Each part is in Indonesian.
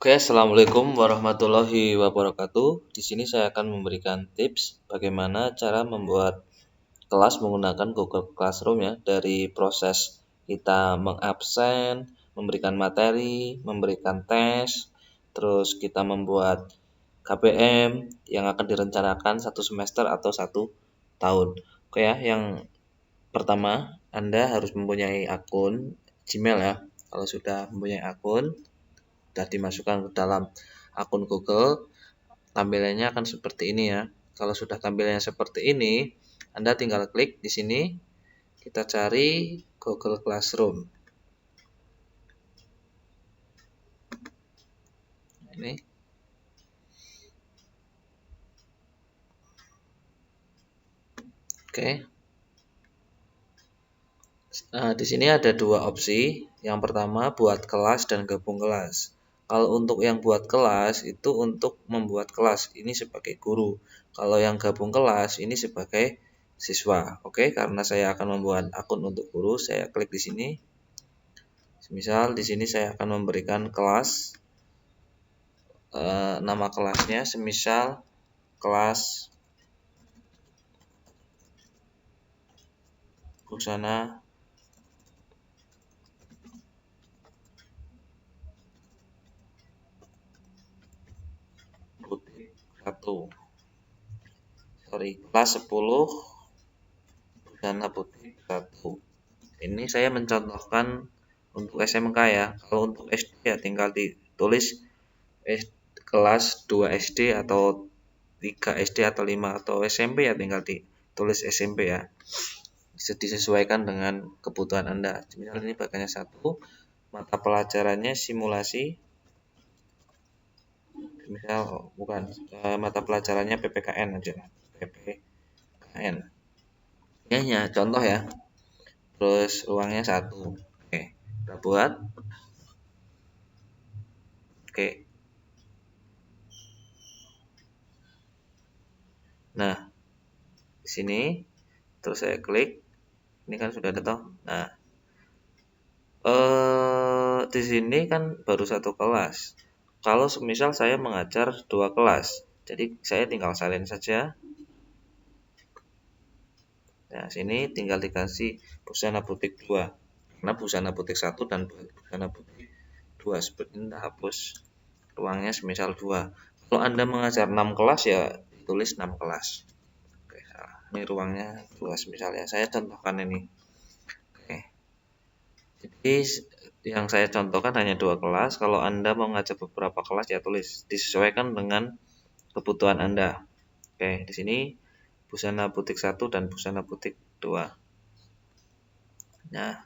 Oke, assalamualaikum warahmatullahi wabarakatuh. Di sini saya akan memberikan tips bagaimana cara membuat kelas menggunakan Google Classroom ya, dari proses kita mengabsen, memberikan materi, memberikan tes, terus kita membuat KPM yang akan direncanakan 1 semester atau 1 tahun. Oke ya, yang pertama Anda harus mempunyai akun Gmail ya. Kalau sudah mempunyai akun, sudah dimasukkan ke dalam akun Google, tampilannya akan seperti ini ya. Kalau sudah tampilannya seperti ini, Anda tinggal klik di sini, kita cari Google Classroom. Ini. Oke. Nah, di sini ada dua opsi. Yang pertama buat kelas dan gabung kelas. Kalau untuk yang buat kelas itu untuk membuat kelas, ini sebagai guru. Kalau yang gabung kelas ini sebagai siswa. Oke, karena saya akan membuat akun untuk guru, saya klik di sini. Misal di sini saya akan memberikan kelas, nama kelasnya semisal kelas busana butik 1. Kelas 10 busana butik 1. Ini saya mencontohkan untuk SMK ya. Kalau untuk SD ya tinggal ditulis kelas 2 SD atau 3 SD atau 5, atau SMP ya tinggal ditulis SMP ya. Bisa disesuaikan dengan kebutuhan Anda. Misal ini bagiannya 1, mata pelajarannya simulasi. Misal bukan, mata pelajarannya PPKN aja. PPKN. Ini hanya contoh ya. Terus ruangnya 1. Oke, kita buat. Oke. Nah, di sini terus saya klik. Ini kan sudah ada toh. Nah, di sini kan baru 1 kelas. Kalau semisal saya mengajar 2 kelas, jadi saya tinggal salin saja. Nah, sini tinggal dikasih busana butik 2. Karena busana butik 1 dan busana butik 2 seperti ini, hapus ruangnya semisal 2. Kalau Anda mengajar 6 kelas ya tulis 6 kelas. Oke, salah. Ini ruangnya 2 semisal ya. Saya contohkan ini. Oke. Jadi yang saya contohkan hanya 2 kelas. Kalau Anda mau mengajar beberapa kelas ya tulis, disesuaikan dengan kebutuhan Anda. Oke, di sini busana butik 1 dan busana butik 2. Nah,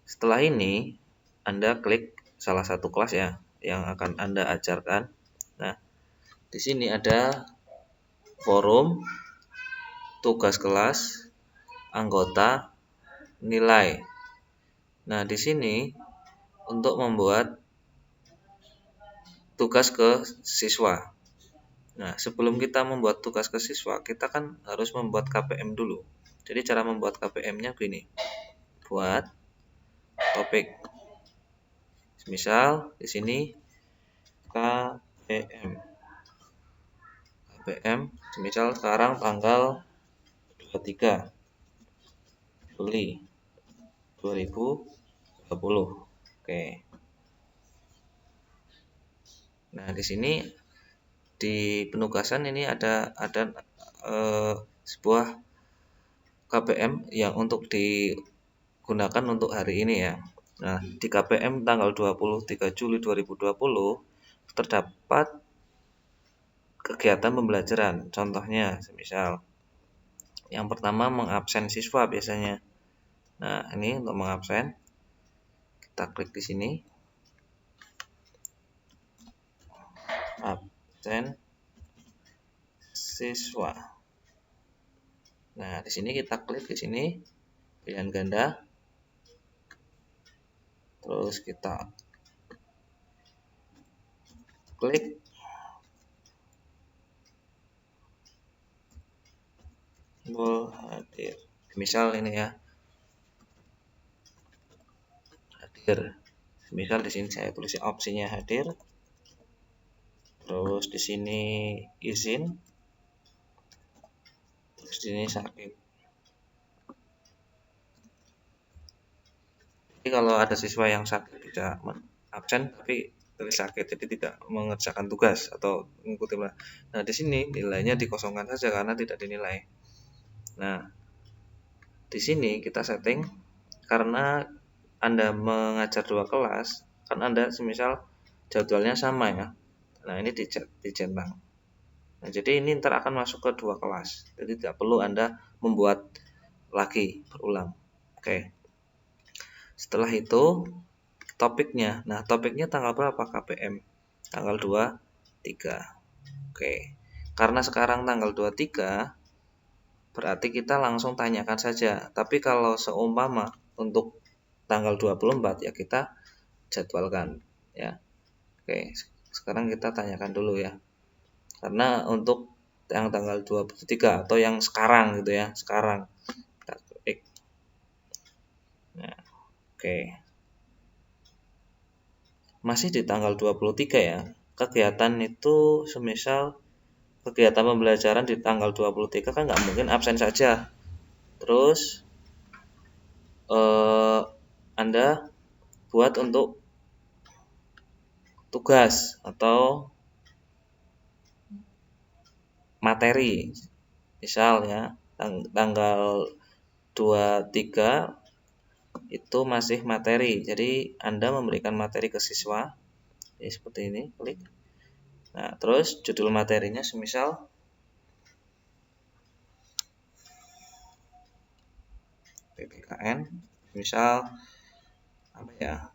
setelah ini Anda klik salah satu kelas ya yang akan Anda ajarkan. Nah, di sini ada forum, tugas kelas, anggota, nilai. Nah, di sini untuk membuat tugas ke siswa. Nah, sebelum kita membuat tugas ke siswa, kita kan harus membuat KPM dulu. Jadi cara membuat KPM-nya gini. Buat topik. Misal di sini KPM. KPM misal sekarang tanggal 23 Juli 2020. Oke. Nah, di sini di penugasan ini ada sebuah KPM yang untuk digunakan untuk hari ini ya. Nah, di KPM tanggal 23 Juli 2020 terdapat kegiatan pembelajaran. Contohnya, semisal yang pertama mengabsen siswa biasanya. Nah, ini untuk mengabsen. Kita klik di sini. Absen siswa. Nah, di sini kita klik di sini pilihan ganda. Terus kita klik hadir. Misal ini ya. Hadir. Misal di sini saya tulis opsinya hadir, terus di sini izin, terus di sini sakit. Jadi kalau ada siswa yang sakit tidak absen tapi tulis sakit, jadi tidak mengerjakan tugas atau mengikuti. Nah di sini nilainya dikosongkan saja karena tidak dinilai. Nah di sini kita setting karena Anda mengajar 2 kelas, kan Anda semisal jadwalnya sama ya. Nah ini dicentang. Nah jadi ini ntar akan masuk ke 2 kelas, jadi tidak perlu Anda membuat lagi berulang. Oke. Setelah itu topiknya. Nah topiknya tanggal berapa KPM? Tanggal 23. Oke. Karena sekarang tanggal 23, berarti kita langsung tanyakan saja. Tapi kalau seumpama untuk tanggal 24 ya kita jadwalkan ya. Oke, sekarang kita tanyakan dulu ya. Karena untuk yang tanggal 23 atau yang sekarang gitu ya, sekarang. Kita klik. Nah, oke. Masih di tanggal 23 ya. Kegiatan itu semisal kegiatan pembelajaran di tanggal 23 kan nggak mungkin absen saja. Terus Anda buat untuk tugas atau materi. Misal ya, tanggal 23 itu masih materi. Jadi Anda memberikan materi ke siswa. Ya, seperti ini, klik. Nah, terus judul materinya semisal PPKN, misal apa ya?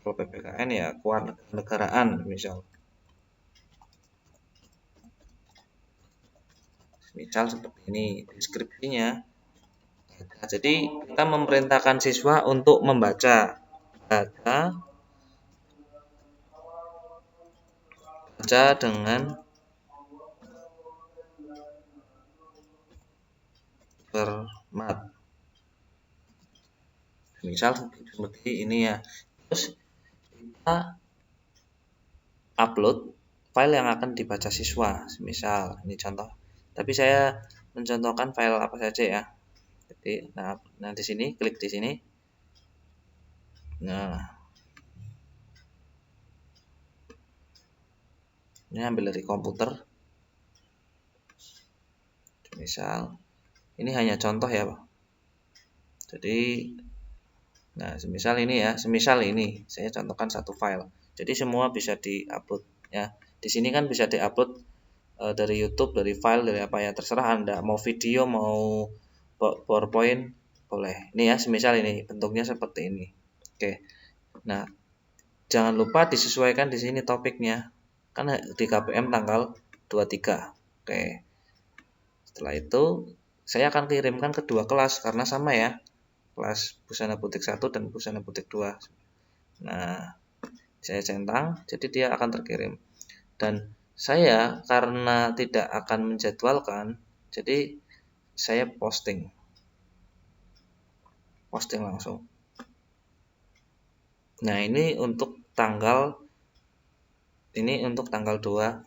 Kalau PPKN ya kewarganegaraan misal. Misal seperti ini deskripsinya. Nah, jadi kita memerintahkan siswa untuk membaca dengan cermat. Misal seperti ini ya. Terus kita upload file yang akan dibaca siswa. Misal ini contoh. Tapi saya mencontohkan file apa saja ya. Jadi nah di sini klik di sini. Nah, ini ambil dari komputer. Misal ini hanya contoh ya, Pak. Jadi nah, semisal ini saya contohkan satu file. Jadi semua bisa diupload ya. Di sini kan bisa diupload dari YouTube, dari file, dari apa ya, terserah Anda. Mau video, mau PowerPoint, boleh. Ini ya, semisal ini bentuknya seperti ini. Oke. Nah, jangan lupa disesuaikan di sini topiknya. Kan di KPM tanggal 23. Oke. Setelah itu saya akan kirimkan ke 2 kelas karena sama ya. Kelas busana butik 1 dan busana butik 2. Nah, saya centang, jadi dia akan terkirim. Dan saya karena tidak akan menjadwalkan, jadi saya posting langsung. Nah, ini untuk tanggal 23.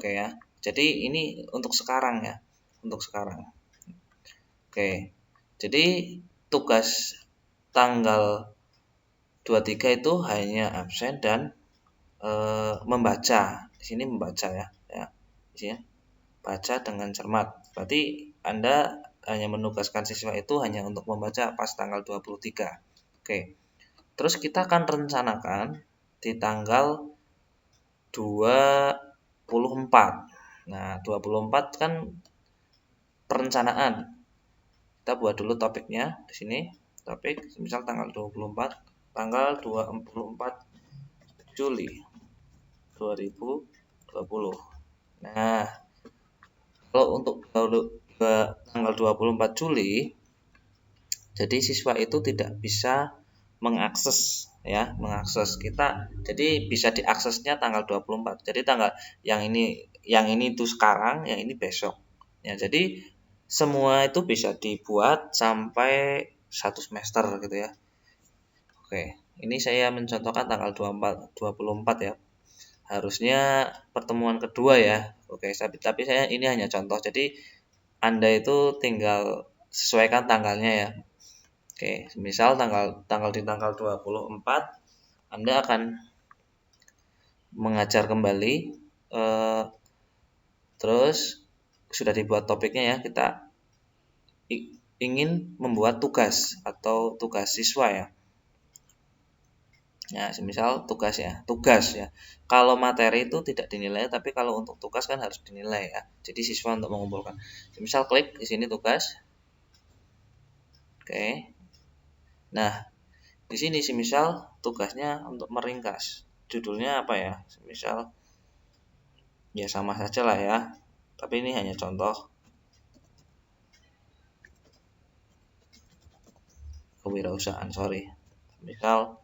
Oke ya. Jadi ini untuk sekarang ya. Untuk sekarang. Oke. Jadi tugas tanggal 23 itu hanya absen dan membaca. Di sini membaca ya. Di sini baca dengan cermat. Berarti Anda hanya menugaskan siswa itu hanya untuk membaca pas tanggal 23. Oke. Terus kita akan rencanakan di tanggal 24. Nah, 24 kan perencanaan. Kita buat dulu topiknya di sini. Topik misal tanggal 24 Juli 2020. Nah, kalau untuk tanggal 24 Juli, jadi siswa itu tidak bisa mengakses kita. Jadi bisa diaksesnya tanggal 24. Jadi tanggal yang ini itu sekarang, yang ini besok. Ya, jadi semua itu bisa dibuat sampai 1 semester gitu ya. Oke. Ini saya mencontohkan tanggal 24 ya. Harusnya pertemuan kedua ya. Oke, tapi saya ini hanya contoh. Jadi Anda itu tinggal sesuaikan tanggalnya ya. Oke, misal di tanggal 24 Anda akan mengajar kembali, terus sudah dibuat topiknya ya. Kita ingin membuat tugas atau tugas siswa ya. Ya, semisal tugas ya. Kalau materi itu tidak dinilai, tapi kalau untuk tugas kan harus dinilai ya. Jadi siswa untuk mengumpulkan. Semisal klik di sini tugas. Oke. Nah, di sini semisal tugasnya untuk meringkas. Judulnya apa ya? Semisal ya sama saja lah ya. Tapi ini hanya contoh. Kewirausahaan, sorry. Misal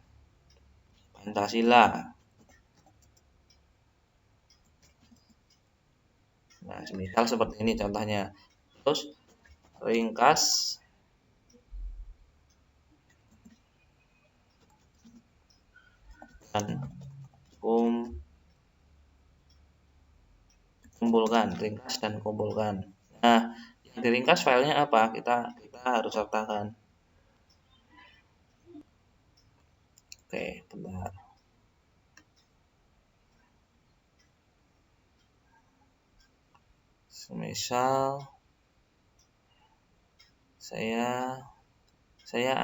Pancasila. Nah, semisal seperti ini contohnya. Terus ringkas dan ringkas dan kumpulkan. Nah, yang diringkas filenya apa? Kita harus sertakan. Oke, bentar. Semisal saya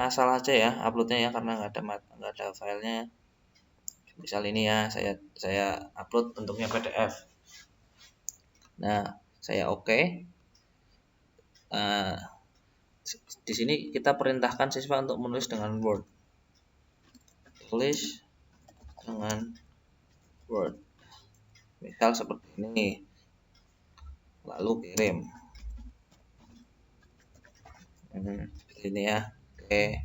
asal aja ya uploadnya ya, karena nggak ada filenya. Misal ini ya, saya upload bentuknya PDF. Nah, saya oke. Di sini kita perintahkan siswa untuk menulis dengan Word. Tulis dengan Word. Misal seperti ini. Lalu kirim. Ini ya. Oke.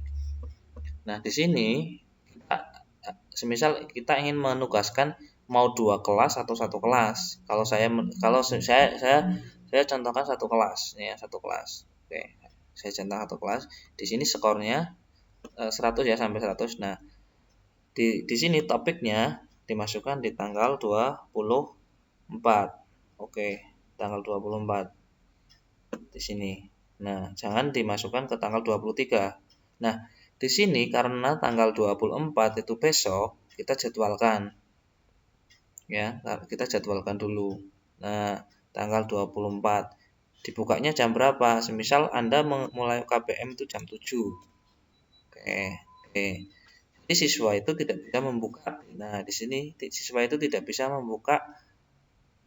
Nah, di sini semisal kita ingin menugaskan mau 2 kelas atau 1 kelas. Kalau saya contohkan 1 kelas ya, 1 kelas. Oke. Saya contoh 1 kelas. Di sini skornya 100 ya, sampai 100. Nah, di sini topiknya dimasukkan di tanggal 24. Oke, tanggal 24 di sini. Nah, jangan dimasukkan ke tanggal 23. Nah, di sini karena tanggal 24 itu besok, kita jadwalkan. Ya, kita jadwalkan dulu. Nah, tanggal 24. Dibukanya jam berapa? Semisal Anda mulai KBM itu jam 7. Oke. Jadi siswa itu tidak bisa membuka. Nah, di sini siswa itu tidak bisa membuka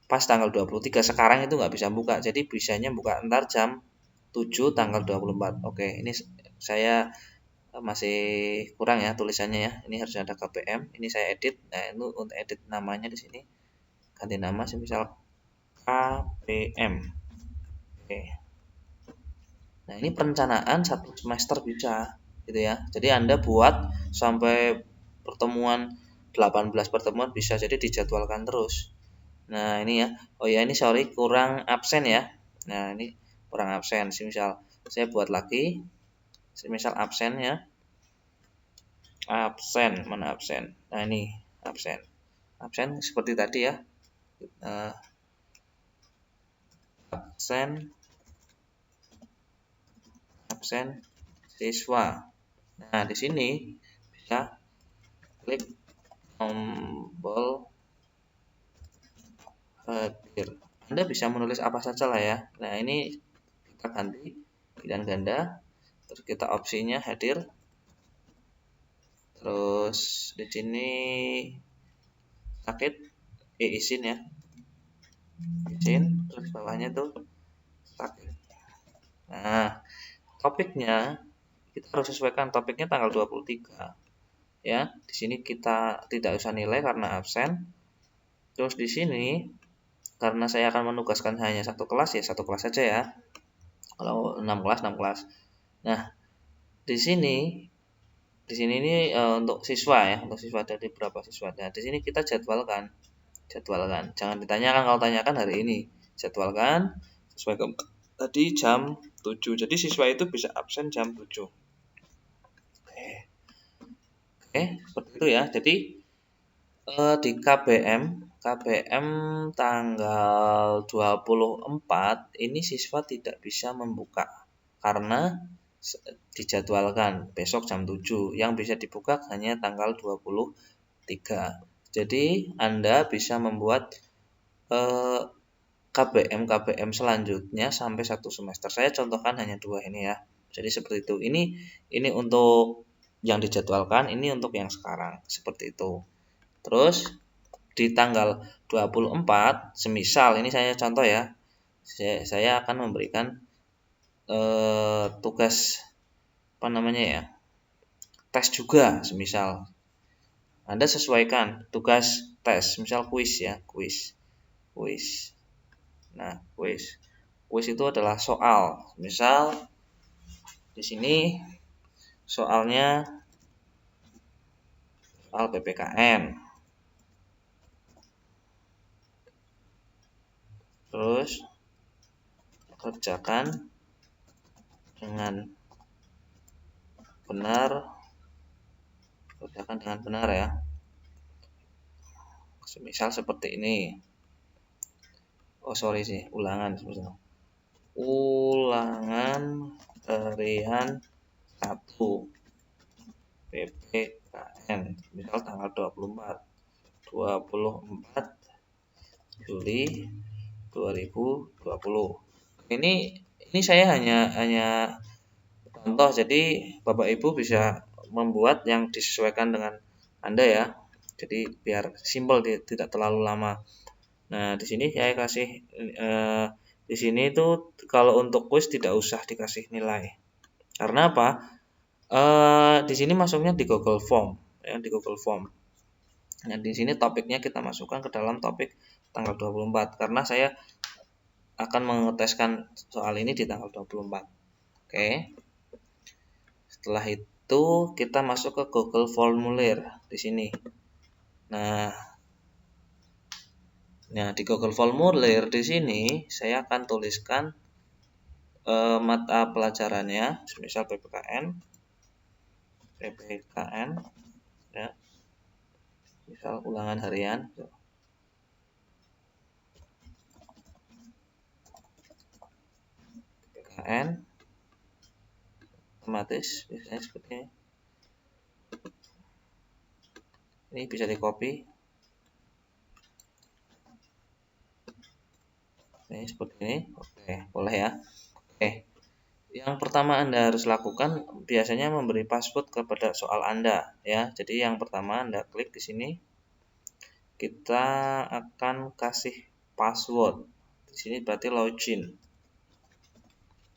pas tanggal 23. Sekarang itu nggak bisa buka. Jadi bisanya buka ntar jam 7 tanggal 24. Oke, ini saya masih kurang ya tulisannya ya. Ini harus ada KPM. Ini saya edit. Nah, itu untuk edit namanya di sini. Ganti nama misal KPM. Oke. Nah, ini perencanaan 1 semester bisa gitu ya. Jadi Anda buat sampai pertemuan 18 pertemuan bisa, jadi dijadwalkan terus. Nah, ini ya. Oh ya, ini sorry kurang absen ya. Nah, ini kurang absen. Misal saya buat lagi. Misal absen ya. Mana absen? Nah, ini absen. Absen seperti tadi ya. Absen siswa. Nah, di sini bisa klik tombol hadir. Anda bisa menulis apa saja lah ya. Nah, ini kita ganti pilihan ganda. Terus kita opsinya hadir. Terus di sini sakit, izin ya. Izin, terus bawahnya tuh sakit. Nah, topiknya kita harus sesuaikan, topiknya tanggal 23. Ya, di sini kita tidak usah nilai karena absen. Terus di sini karena saya akan menugaskan hanya 1 kelas ya, 1 kelas saja ya. Kalau 6 kelas, 6 kelas. Nah, di sini ini untuk siswa ya, untuk siswa dari berapa siswa. Nah, di sini kita jadwalkan. Jangan ditanyakan, kalau tanyakan hari ini. Jadwalkan sesuai tadi jam 7. Jadi siswa itu bisa absen jam 7. Oke. seperti itu ya. Jadi di KBM tanggal 24 ini siswa tidak bisa membuka karena dijadwalkan besok jam 7. Yang bisa dibuka hanya tanggal 23. Jadi Anda bisa membuat KBM selanjutnya sampai 1 semester. Saya contohkan hanya 2 ini ya. Jadi seperti itu. Ini untuk yang dijadwalkan, ini untuk yang sekarang. Seperti itu. Terus di tanggal 24, semisal ini saya contoh ya. Saya akan memberikan tugas apa namanya ya? Tes juga semisal. Anda sesuaikan tugas tes, misal kuis ya, kuis. Nah, kuis itu adalah soal. Misal di sini soalnya soal PPKN. Terus kerjakan dengan benar. Kerjakan dengan benar ya. Semisal seperti ini. Ulangan semisal. Ulangan harian 1 PPKN. Misal tanggal 24 Juli 2020. Ini saya hanya contoh, jadi Bapak Ibu bisa membuat yang disesuaikan dengan Anda ya. Jadi biar simpel, tidak terlalu lama. Nah, di sini saya kasih di sini itu kalau untuk kuis tidak usah dikasih nilai. Karena apa? Di sini masuknya di Google Form ya, di Google Form. Nah, di sini topiknya kita masukkan ke dalam topik tanggal 24 karena saya akan mengeteskan soal ini di tanggal 24. Oke. Setelah itu kita masuk ke Google Formulir di sini. Nah, di Google Formulir di sini saya akan tuliskan mata pelajarannya, misal PPKN ya. Misal ulangan harian. PPKN otomatis biasanya seperti ini. Ini bisa di copy. Ini seperti ini. Oke, boleh ya. Oke. Yang pertama Anda harus lakukan biasanya memberi password kepada soal Anda ya. Jadi yang pertama Anda klik di sini. Kita akan kasih password. Di sini berarti login.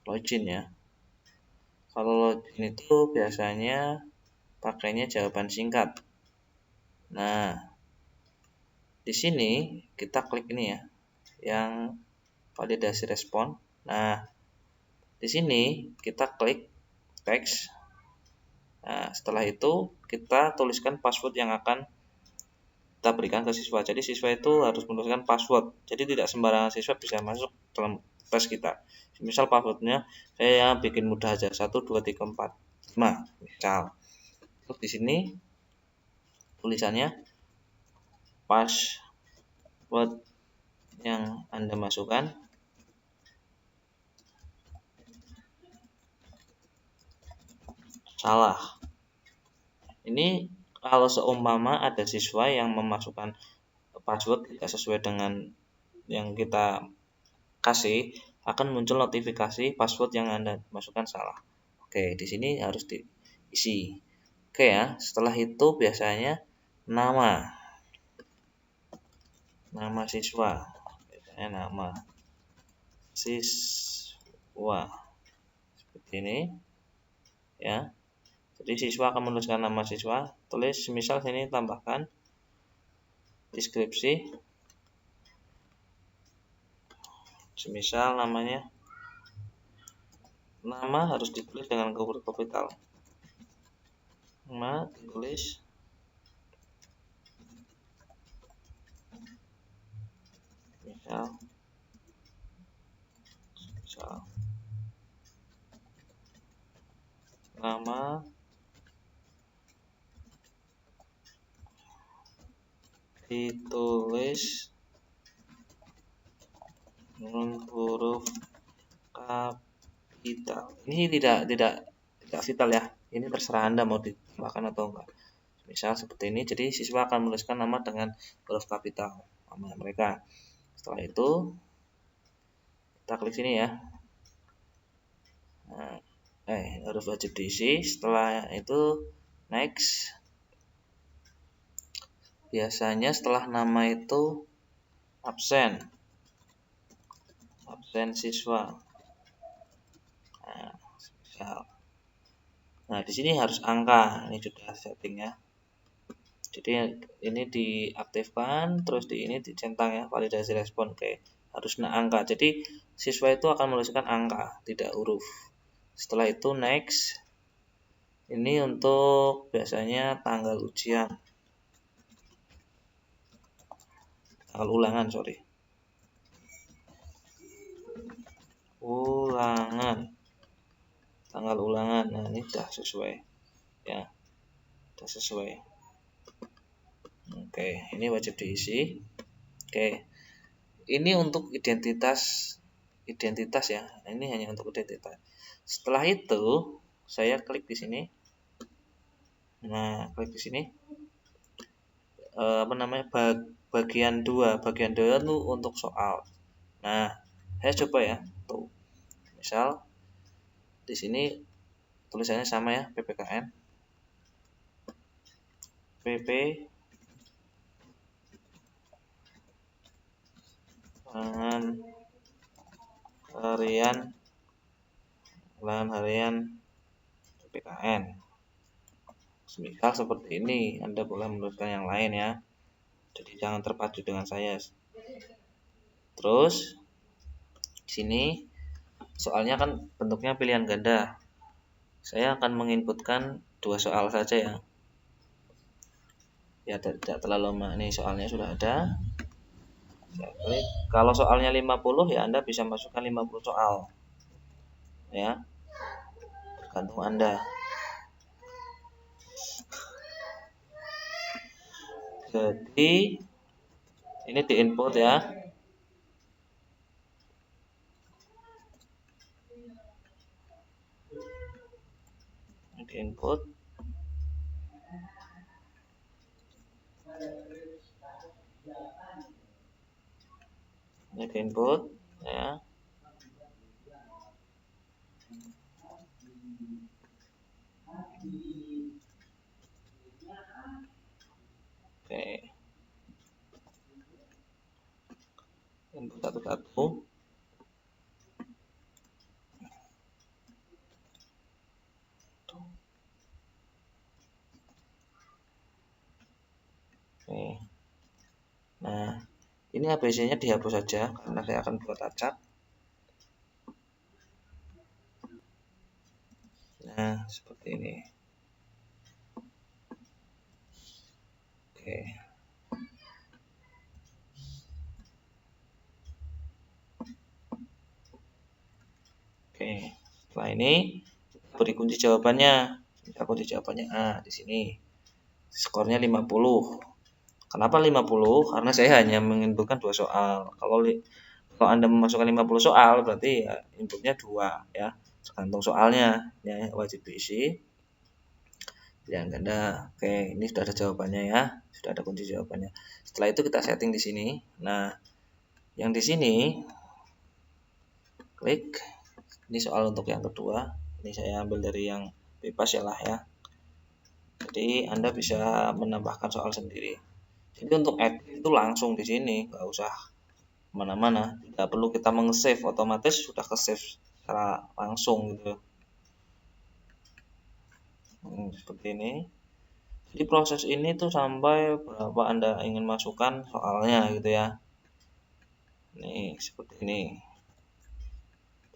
Login ya. Kalau login itu biasanya pakainya jawaban singkat. Nah, di sini kita klik ini ya, yang validasi respon. Nah, di sini kita klik teks. Nah, setelah itu kita tuliskan password yang akan kita berikan ke siswa. Jadi siswa itu harus menuliskan password. Jadi tidak sembarangan siswa bisa masuk dalam tes kita. Misal passwordnya saya bikin mudah aja 1 2 3 4 5 misal. Terus di sini tulisannya password yang Anda masukkan salah. Ini kalau seumpama ada siswa yang memasukkan password tidak sesuai dengan yang kita kasih, akan muncul notifikasi password yang Anda masukkan salah. Oke, di sini harus diisi. Oke ya, setelah itu biasanya nama siswa, biasanya nama siswa seperti ini ya. Jadi siswa akan menuliskan nama siswa, tulis misal sini tambahkan deskripsi, semisal namanya, nama harus ditulis dengan huruf kapital. Nama ditulis misal nama ditulis dengan huruf kapital. Ini tidak vital ya. Ini terserah Anda mau ditambahkan atau enggak. Misal seperti ini, jadi siswa akan menuliskan nama dengan huruf kapital, nama mereka. Setelah itu kita klik sini ya. Nah, huruf wajib diisi. Setelah itu next. Biasanya setelah nama itu absen siswa. Nah, di sini harus angka. Ini sudah setting ya. Jadi ini diaktifkan, terus di ini dicentang ya, validasi respon. Oke, harus angka. Jadi siswa itu akan menuliskan angka, tidak huruf. Setelah itu next. Ini untuk biasanya tanggal ujian. Tanggal ulangan, sorry. Ulangan. Tanggal ulangan. Nah, ini sudah sesuai. Ya. Sudah sesuai. Oke, ini wajib diisi. Oke. Ini untuk identitas ya. Ini hanya untuk identitas. Setelah itu saya klik di sini. Nah, klik di sini. Bagian 2. Bagian 2 itu untuk soal. Nah, saya coba ya. Tuh. Misal di sini tulisannya sama ya, PPKN. PP ulangan harian PPKN. Misal seperti ini, Anda boleh menuliskan yang lain ya. Jadi jangan terpacu dengan saya. Terus di sini soalnya kan bentuknya pilihan ganda. Saya akan menginputkan 2 soal saja ya. Ya tidak terlalu lama. Ini soalnya sudah ada. Saya klik. Kalau soalnya 50 ya Anda bisa masukkan 50 soal. Ya. Tergantung Anda. Jadi ini diinput ya. Ini diinput. Ini diinput ya. Oke. Input satu-satu. Oke. Nah, ini ABC-nya dihapus saja karena saya akan buat acak. Nah, seperti ini. Oke. Oke. Setelah ini beri kunci jawabannya. Kunci jawabannya A di sini. Skornya 50. Kenapa 50? Karena saya hanya menginputkan 2 soal. Kalau Anda memasukkan 50 soal berarti ya inputnya 2 ya. Tergantung soalnya ya, wajib diisi. Pilihan ganda. Oke, ini sudah ada jawabannya ya. Sudah ada kunci jawabannya. Setelah itu kita setting di sini. Nah, yang di sini klik. Ini soal untuk yang kedua. Ini saya ambil dari yang bebas ya lah ya. Jadi Anda bisa menambahkan soal sendiri. Jadi untuk edit itu langsung di sini, nggak usah mana-mana. Tidak perlu kita meng-save, otomatis sudah ke-save secara langsung gitu. Seperti ini. Jadi proses ini tuh sampai berapa Anda ingin masukkan soalnya gitu ya. Nih seperti ini.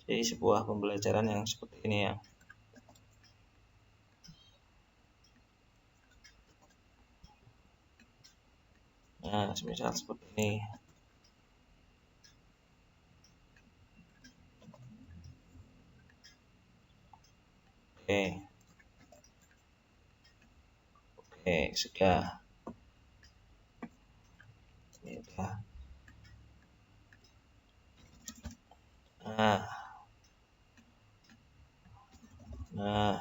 Jadi sebuah pembelajaran yang seperti ini ya. Nah, semisal seperti ini. Oke. Oke, sudah. Nah, nah, nah.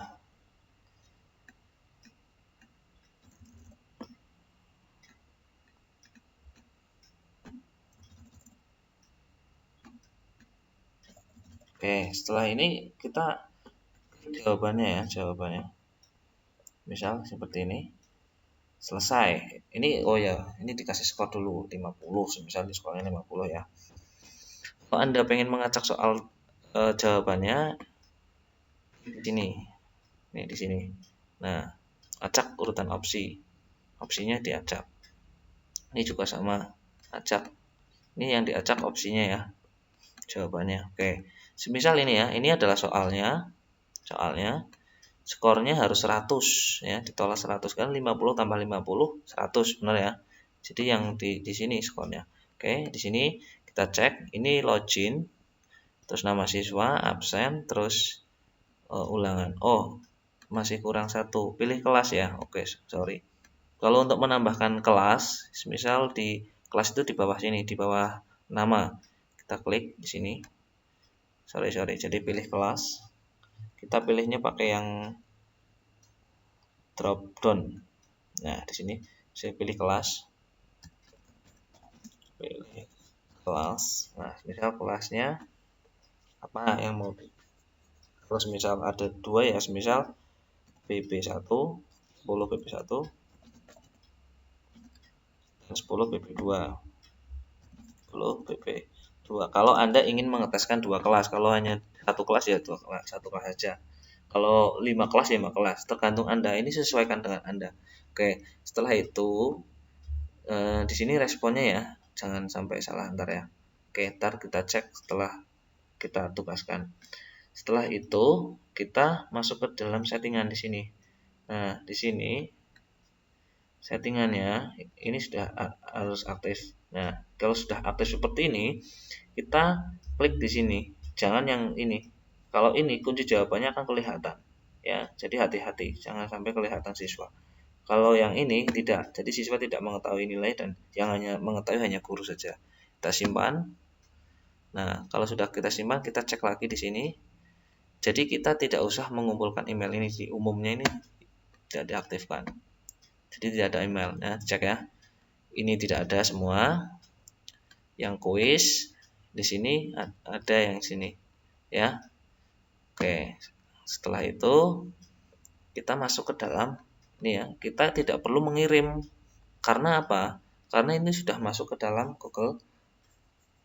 Oke, setelah ini kita jawabannya ya, jawabannya. Misal seperti ini. Selesai. Ini oh ya, ini dikasih skor dulu 50, misal di skornya 50 ya. Kalau Anda pengen mengacak soal jawabannya di sini. Nih di sini. Nah, acak urutan opsi. Opsinya diacak. Ini juga sama, acak. Ini yang diacak opsinya ya. Jawabannya. Oke. Semisal ini ya, ini adalah soalnya. Soalnya skornya harus 100 ya, ditolak 100 kan 50 tambah 50 100 benar ya. Jadi yang di sini skornya. Oke, di sini kita cek ini login, terus nama siswa, absen, terus ulangan. Oh, masih kurang satu. Pilih kelas ya. Oke, sorry. Kalau untuk menambahkan kelas, misal di kelas itu di bawah sini, di bawah nama. Kita klik di sini. Sorry. Jadi pilih kelas. Kita pilihnya pakai yang drop down. Nah, di sini saya pilih kelas. Pilih kelas. Nah, misal kelasnya apa yang mau terus misal ada dua ya, misal BB1, 10 BB1 dan 10 BB2. 10 BB2. Kalau Anda ingin mengeteskan dua kelas, kalau hanya satu kelas ya satu kelas saja. Kalau 5 kelas ya 5 kelas, tergantung Anda. Ini sesuaikan dengan Anda. Oke, setelah itu di sini responnya ya, jangan sampai salah ntar ya. Oke, ntar kita cek setelah kita tugaskan. Setelah itu kita masuk ke dalam settingan di sini. Nah, di sini settingannya ini sudah harus aktif. Nah, kalau sudah aktif seperti ini, kita klik di sini. Jangan yang ini. Kalau ini kunci jawabannya akan kelihatan. Ya, jadi hati-hati, jangan sampai kelihatan siswa. Kalau yang ini tidak, jadi siswa tidak mengetahui nilai dan yang hanya mengetahui hanya guru saja. Kita simpan. Nah, kalau sudah kita simpan, kita cek lagi di sini. Jadi kita tidak usah mengumpulkan email ini di umumnya ini tidak diaktifkan. Jadi tidak ada email. Nah, cek ya. Ini tidak ada semua. Yang kuis di sini ada yang sini, ya. Oke. Setelah itu kita masuk ke dalam ini ya. Kita tidak perlu mengirim. Karena apa? Karena ini sudah masuk ke dalam Google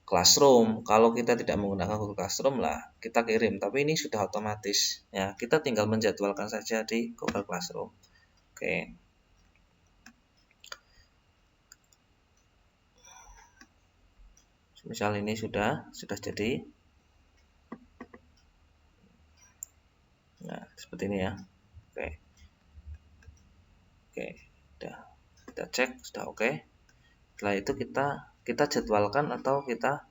Classroom. Kalau kita tidak menggunakan Google Classroom lah, kita kirim. Tapi ini sudah otomatis. Ya, kita tinggal menjadwalkan saja di Google Classroom. Oke. Misal ini sudah jadi. Nah, seperti ini ya. Oke. Udah. Kita cek sudah oke. Setelah itu kita jadwalkan atau kita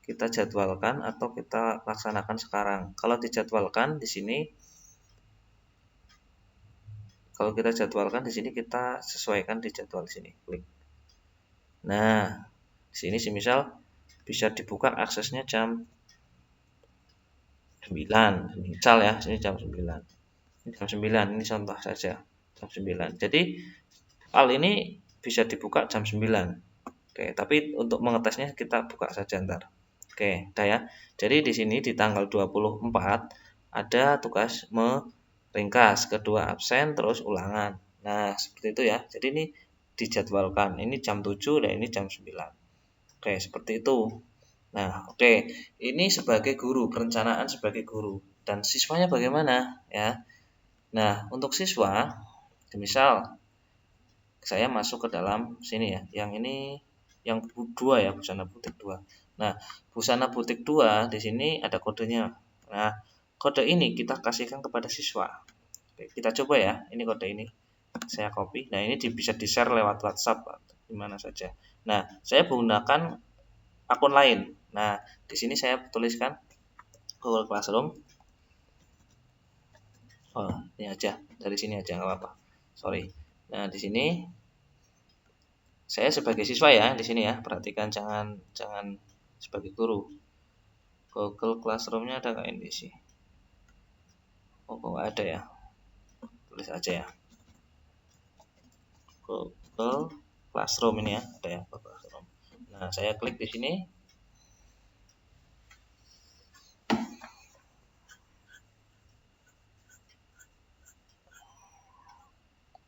kita jadwalkan atau kita laksanakan sekarang. Kalau dijadwalkan di sini, kita sesuaikan di jadwal di sini. Klik. Nah, di sini semisal bisa dibuka aksesnya jam 9. Misal ya, sini jam 9. Ini jam 9, ini contoh saja. Jam 9. Jadi hal ini bisa dibuka jam 9. Oke, tapi untuk mengetesnya kita buka saja ntar. Oke, udah ya. Jadi di sini di tanggal 24 ada tugas meringkas, kedua absen, terus ulangan. Nah, seperti itu ya. Jadi ini dijadwalkan. Ini jam 7 dan ini jam 9. Oke, seperti itu. Nah, oke. Ini sebagai guru, perencanaan sebagai guru. Dan siswanya bagaimana ya? Nah, untuk siswa, misal saya masuk ke dalam sini ya. Yang ini yang 2 ya, busana butik 2. Nah, busana butik 2 di sini ada kodenya. Nah, kode ini kita kasihkan kepada siswa. Oke, kita coba ya. Ini kode ini. Saya copy. Nah, ini bisa di-share lewat WhatsApp di mana saja. Nah, saya menggunakan akun lain. Nah, di sini saya tuliskan Google Classroom. Oh, ini aja. Dari sini aja nggak apa-apa. Sorry. Nah, di sini saya sebagai siswa ya di sini ya, perhatikan jangan sebagai guru. Google Classroom-nya ada nggak ini sih? Oh, kok nggak ada ya? Tulis aja ya. Google Classroom ini ya, ada ya Google Classroom. Nah, saya klik di sini.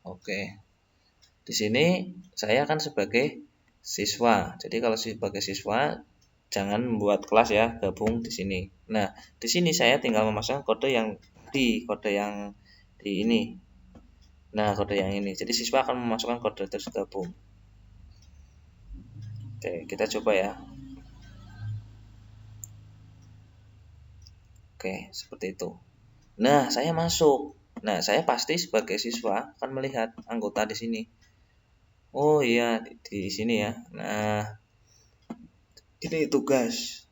Oke. Di sini saya kan sebagai siswa. Jadi kalau sebagai siswa jangan membuat kelas ya, gabung di sini. Nah, di sini saya tinggal memasukkan kode yang di ini. Nah, kode yang ini. Jadi siswa akan memasukkan kode terus gabung. Oke, kita coba ya. Oke, seperti itu. Nah, saya masuk. Nah, saya pasti sebagai siswa akan melihat anggota di sini. Oh iya, di sini ya. Nah, ini tugas.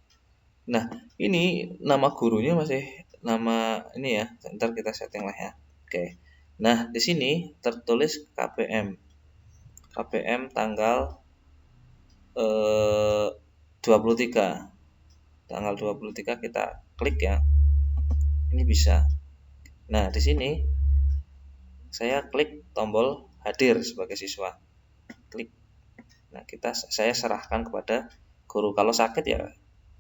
Nah, ini nama gurunya masih nama ini ya. Ntar kita setting lah ya. Oke. Nah, di sini tertulis KPM. KPM tanggal 23. Tanggal 23 kita klik ya. Ini bisa. Nah, di sini saya klik tombol hadir sebagai siswa. Klik. Nah, saya serahkan kepada guru. Kalau sakit ya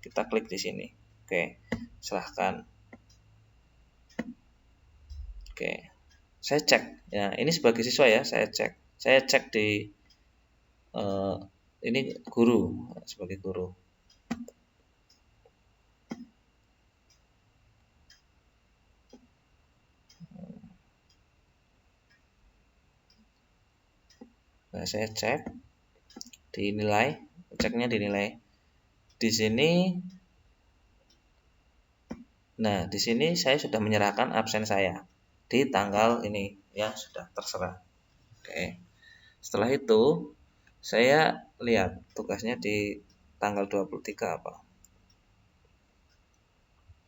kita klik di sini. Oke, serahkan. Oke, saya cek. Ya, ini sebagai siswa ya, saya cek. Saya cek di ini guru sebagai guru. Nah, saya cek dinilai, ceknya dinilai. Di sini, nah di sini saya sudah menyerahkan absen saya di tanggal ini ya, sudah terserah. Oke. Setelah itu saya lihat tugasnya di tanggal 23 apa.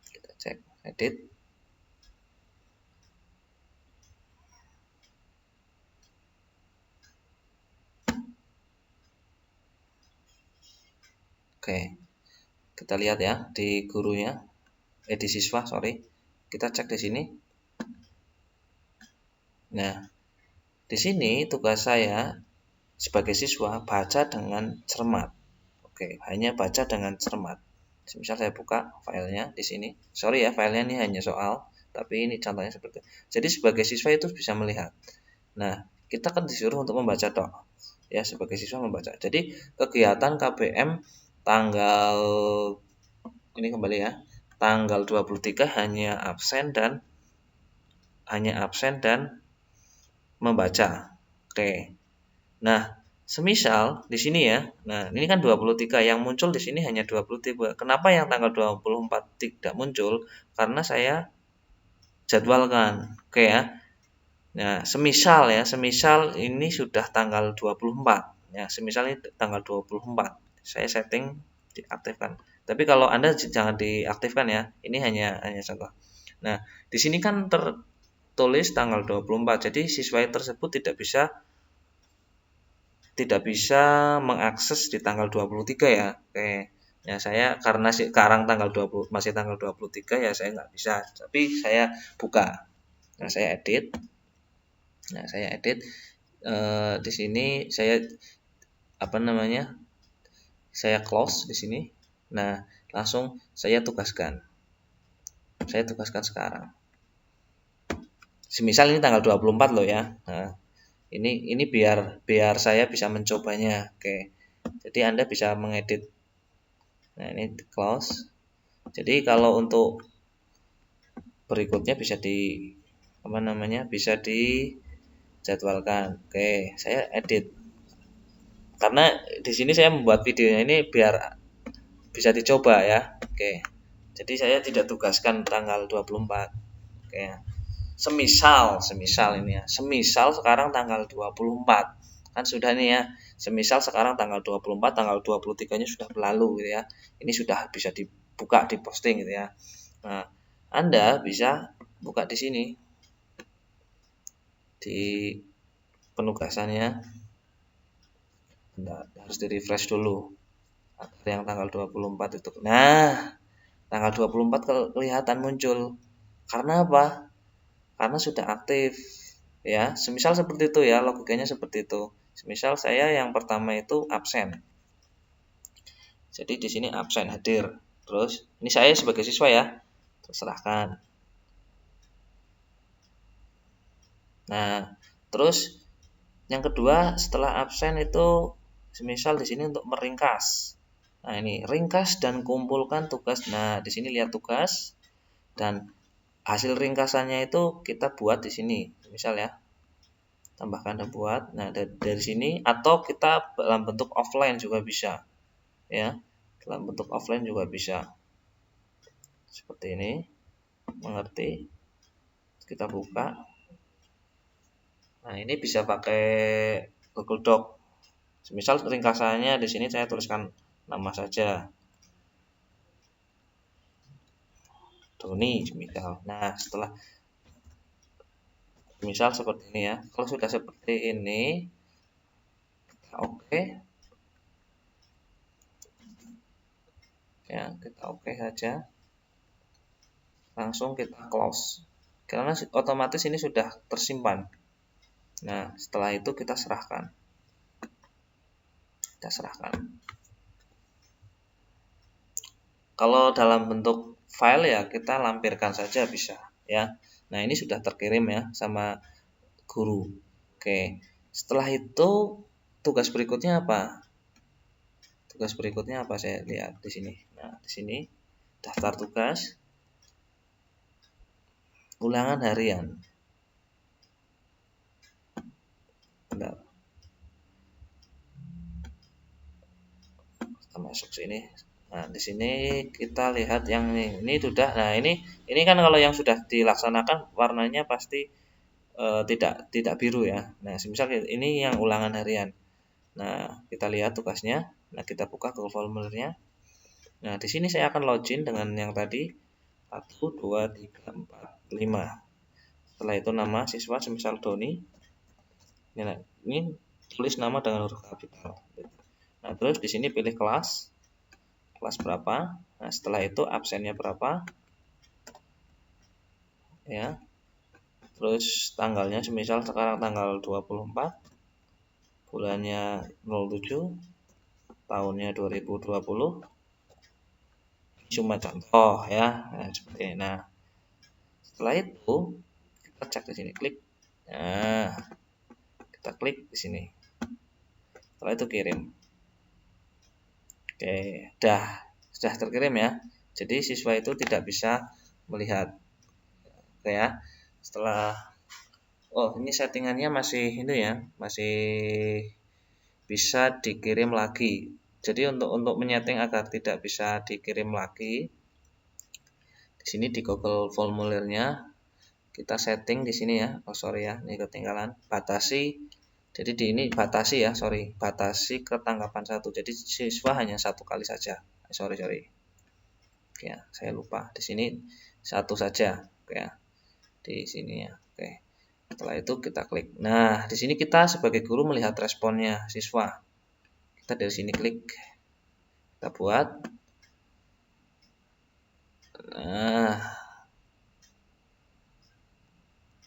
Kita cek edit. Oke. Kita lihat ya di gurunya, di siswa, sorry. Kita cek di sini. Nah, di sini tugas saya sebagai siswa baca dengan cermat. Oke, hanya baca dengan cermat. Misal saya buka filenya di sini. Sorry ya, filenya ini hanya soal, tapi ini contohnya seperti itu. Jadi sebagai siswa itu bisa melihat. Nah, kita kan disuruh untuk membaca toh. Ya, sebagai siswa membaca. Jadi kegiatan KBM tanggal ini kembali ya. Tanggal 23 hanya absen dan membaca. Oke. Nah, semisal di sini ya. Nah, ini kan 23 yang muncul di sini hanya 23. Kenapa yang tanggal 24 tidak muncul? Karena saya jadwalkan. Oke ya. Nah, semisal ini sudah tanggal 24. Ya, semisal ini tanggal 24. Saya setting diaktifkan. Tapi kalau Anda jangan diaktifkan ya. Ini hanya contoh. Nah, di sini kan tertulis tanggal 24. Jadi siswa tersebut tidak bisa mengakses di tanggal 23 ya. Oke. Ya, saya karena sekarang masih tanggal 23 ya saya nggak bisa. Tapi saya buka. Nah, saya edit. Di sini saya saya close di sini. Nah, langsung saya tugaskan. Saya tugaskan sekarang. Semisal ini tanggal 24 loh ya. Nah, ini biar saya bisa mencobanya. Oke. Jadi Anda bisa mengedit. Nah, ini close. Jadi kalau untuk berikutnya bisa dijadwalkan. Oke, saya edit. Karena di sini saya membuat videonya ini biar bisa dicoba ya. Oke. Jadi saya tidak tugaskan tanggal 24. Oke. Semisal ini ya. Semisal sekarang tanggal 24. Kan sudah nih ya. Semisal sekarang tanggal 24, tanggal 23-nya sudah berlalu gitu ya. Ini sudah bisa dibuka, diposting gitu ya. Nah, Anda bisa buka di sini. Di penugasannya. Bentar, harus di refresh dulu agar yang tanggal 24 itu. Nah, tanggal 24 kelihatan muncul. Karena apa? Karena sudah aktif. Ya, semisal seperti itu ya, logikanya seperti itu. Semisal saya yang pertama itu absen. Jadi di sini absen hadir. Terus ini saya sebagai siswa ya, terserahkan. Nah, terus yang kedua setelah absen itu semisal di sini untuk meringkas. Nah, ini ringkas dan kumpulkan tugas. Nah, di sini lihat tugas dan hasil ringkasannya itu kita buat di sini. Misal ya, tambahkan dan buat. Nah, dari sini atau kita dalam bentuk offline juga bisa. Ya, dalam bentuk offline juga bisa. Seperti ini. Mengerti? Kita buka. Nah, ini bisa pakai Google Doc. Misal ringkasannya di sini saya tuliskan nama saja. Doni misal. Nah, setelah misal seperti ini ya. Kalau sudah seperti ini, oke. Ya, kita oke saja. Langsung kita close. Karena otomatis ini sudah tersimpan. Nah, setelah itu kita serahkan. Kita serahkan. Kalau dalam bentuk file ya kita lampirkan saja bisa ya. Nah, ini sudah terkirim ya sama guru. Oke. Setelah itu tugas berikutnya apa? Tugas berikutnya apa saya lihat di sini. Nah, di sini daftar tugas ulangan harian. Bentar. Kita masuk sini. Nah, di sini kita lihat yang ini sudah. Nah, ini kan kalau yang sudah dilaksanakan warnanya pasti tidak biru ya. Nah, semisal ini yang ulangan harian. Nah, kita lihat tugasnya. Nah, kita buka Google Formulernya. Nah, di sini saya akan login dengan yang tadi 1 2 3 4 5. Setelah itu nama siswa semisal Doni. Ini tulis nama dengan huruf kapital. Nah, terus di sini pilih kelas berapa. Nah, setelah itu absennya berapa. Ya. Terus tanggalnya semisal sekarang tanggal 24. Bulannya 07. Tahunnya 2020. Cuma contoh ya. Nah, seperti ini. Nah, setelah itu kita cek di sini, klik. Nah, kita klik di sini. Setelah itu kirim. Oke, sudah terkirim ya. Jadi siswa itu tidak bisa melihat. Oke ya. Setelah ini settingannya masih ini ya, masih bisa dikirim lagi. Jadi untuk menyeting agar tidak bisa dikirim lagi, di sini di Google Formulirnya kita setting di sini ya. Oh sorry ya, ini ketinggalan. Batasi. Jadi di ini batasi ya, batasi ketangkapan 1. Jadi siswa hanya 1 kali saja. Sorry. Oke ya, saya lupa. Di sini 1 saja. Oke ya. Di sini ya. Oke. Setelah itu kita klik. Nah, di sini kita sebagai guru melihat responnya siswa. Kita dari sini klik. Kita buat.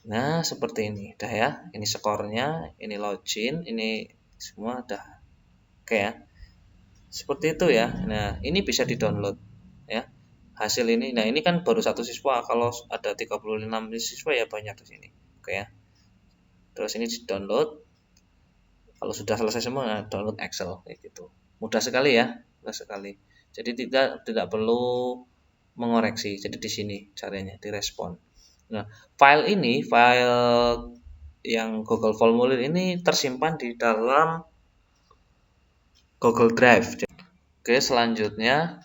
Nah, seperti ini. Udah ya. Ini skornya, ini login, ini semua udah. Oke ya. Seperti itu ya. Nah, ini bisa di-download ya. Hasil ini. Nah, ini kan baru 1 siswa. Kalau ada 36 siswa ya banyak di sini. Oke ya. Terus ini di-download. Kalau sudah selesai semua, nah, download Excel kayak gitu. Mudah sekali ya. Mudah sekali. Jadi tidak perlu mengoreksi. Jadi di sini caranya direspon. Nah, file yang Google Formulir ini tersimpan di dalam Google Drive. Oke, selanjutnya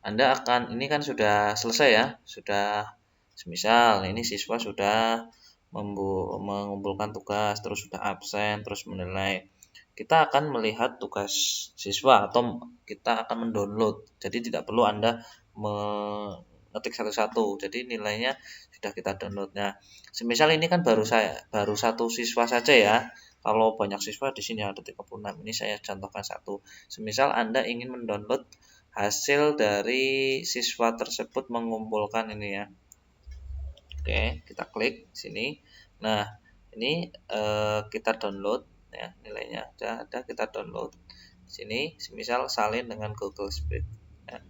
Anda ini kan sudah selesai ya, sudah semisal ini siswa sudah mengumpulkan tugas, terus sudah absen, terus menilai. Kita akan melihat tugas siswa atau kita akan mendownload. Jadi tidak perlu Anda mengetik satu-satu. Jadi nilainya sudah kita download. Nah, semisal ini kan baru 1 siswa saja ya. Kalau banyak siswa di sini ada 36. Ini saya contohkan satu. Semisal Anda ingin mendownload hasil dari siswa tersebut mengumpulkan ini ya. Oke, kita klik sini. Nah, ini kita download ya, nilainya ada kita download. Sini semisal salin dengan Google Spread. Ya,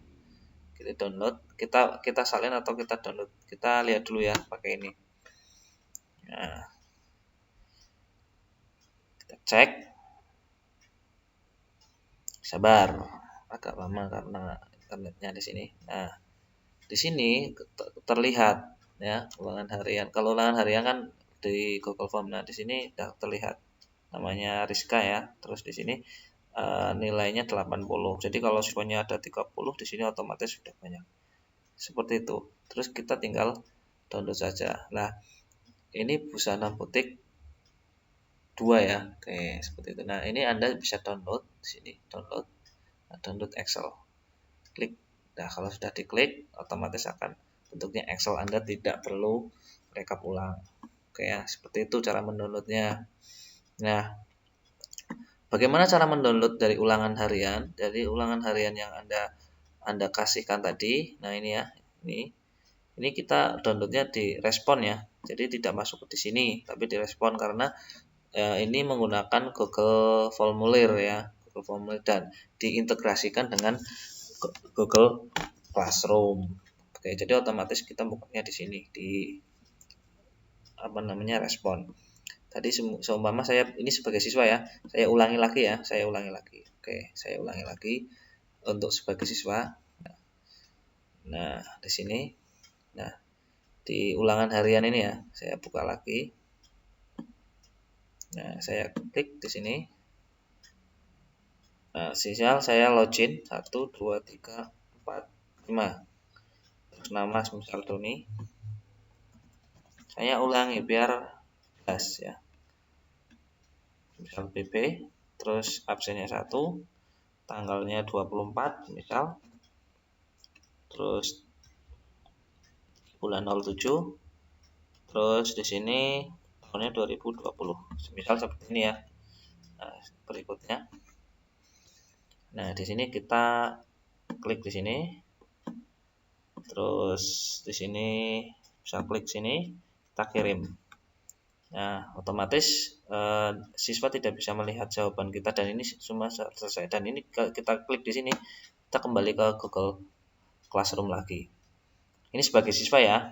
kita download, kita salin atau kita download. Kita lihat dulu ya pakai ini. Nah, kita cek. Sabar, agak lama karena internetnya di sini. Nah, di sini terlihat ya ulangan harian. Kalau ulangan harian kan di Google Form. Nah, di sini sudah terlihat namanya Rizka ya. Terus di sini nilainya 80. Jadi kalau siswanya ada 30, di sini otomatis sudah banyak. Seperti itu. Terus kita tinggal download saja. Nah, ini busana butik 2 ya. Oke, seperti itu. Nah, ini Anda bisa download di sini, download. Nah, download Excel. Klik. Nah, kalau sudah diklik, otomatis akan bentuknya Excel. Anda tidak perlu rekap ulang. Oke ya, seperti itu cara mendownloadnya. Nah, bagaimana cara mendownload dari ulangan harian? Dari ulangan harian yang Anda kasihkan tadi. Nah, ini ya. Ini kita downloadnya di respon ya. Jadi tidak masuk di sini, tapi di respon karena ini menggunakan Google Formulir ya, Google Formulir dan diintegrasikan dengan Google Classroom. Oke, jadi otomatis kita bukanya di sini di respon. Tadi seumpama saya ini sebagai siswa ya, saya ulangi lagi ya, Oke, saya ulangi lagi untuk sebagai siswa. Nah, di sini. Nah, di ulangan harian ini ya, saya buka lagi. Nah, saya klik di sini. Nah, misal saya login 1 2 3 4 5. Terus nama misal Doni. Saya ulangi biar jelas ya. Misal PP, terus absennya 1, tanggalnya 24 misal. Terus bulan 07. Terus di sini tahunnya 2020. Misal seperti ini ya. Nah, berikutnya. Nah, di sini kita klik di sini. Terus di sini bisa klik sini, kita kirim. Nah, otomatis siswa tidak bisa melihat jawaban kita dan ini semua selesai. Dan ini kita klik di sini, kita kembali ke Google Classroom lagi. Ini sebagai siswa ya.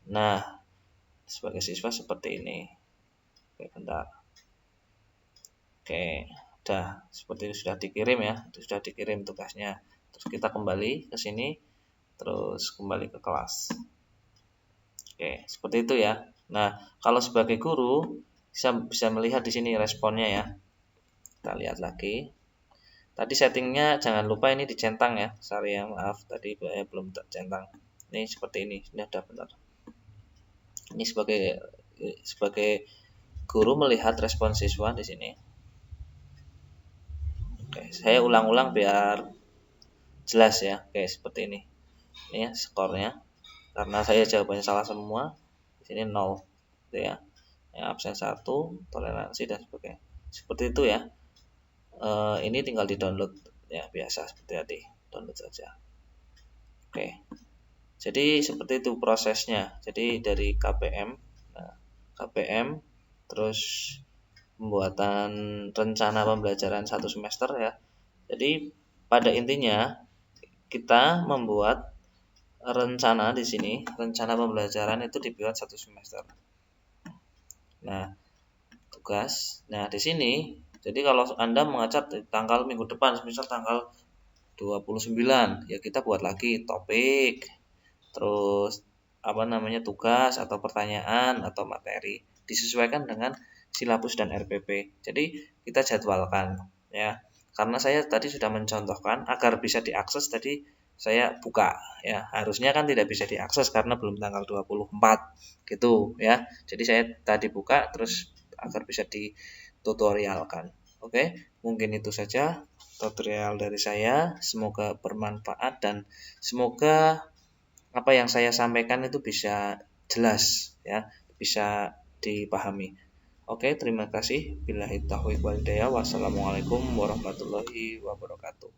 Nah, sebagai siswa seperti ini. Oke, bentar. Oke, udah seperti itu sudah dikirim ya. Itu sudah dikirim tugasnya. Terus kita kembali ke sini, terus kembali ke kelas. Oke, seperti itu ya. Nah, kalau sebagai guru bisa melihat di sini responnya ya. Kita lihat lagi. Tadi settingnya jangan lupa ini dicentang ya. Sorry ya, maaf tadi belum tercentang. Ini seperti ini. Ini sudah benar. Ini sebagai guru melihat respon siswa di sini. Oke, saya ulang-ulang biar jelas ya. Oke, seperti ini. Ini ya skornya. Karena saya jawabannya salah semua. Di sini 0. Gitu ya. Yang absen 1, toleransi dan sebagainya. Seperti itu ya. Ini tinggal di-download ya, biasa seperti tadi. Download saja. Oke. Jadi seperti itu prosesnya. Jadi dari KPM, terus pembuatan rencana pembelajaran 1 semester ya. Jadi pada intinya kita membuat rencana di sini, rencana pembelajaran itu dibuat 1 semester. Nah, tugas. Nah, di sini jadi kalau Anda mengacat tanggal minggu depan, misal tanggal 29, ya kita buat lagi topik, terus tugas atau pertanyaan atau materi disesuaikan dengan silabus dan RPP. Jadi kita jadwalkan ya. Karena saya tadi sudah mencontohkan agar bisa diakses tadi saya buka ya. Harusnya kan tidak bisa diakses karena belum tanggal 24 gitu ya. Jadi saya tadi buka terus agar bisa ditutorialkan. Oke, mungkin itu saja tutorial dari saya. Semoga bermanfaat dan semoga apa yang saya sampaikan itu bisa jelas ya, bisa dipahami. Oke, terima kasih. Billahi taufiq wal hidayah. Wassalamualaikum warahmatullahi wabarakatuh.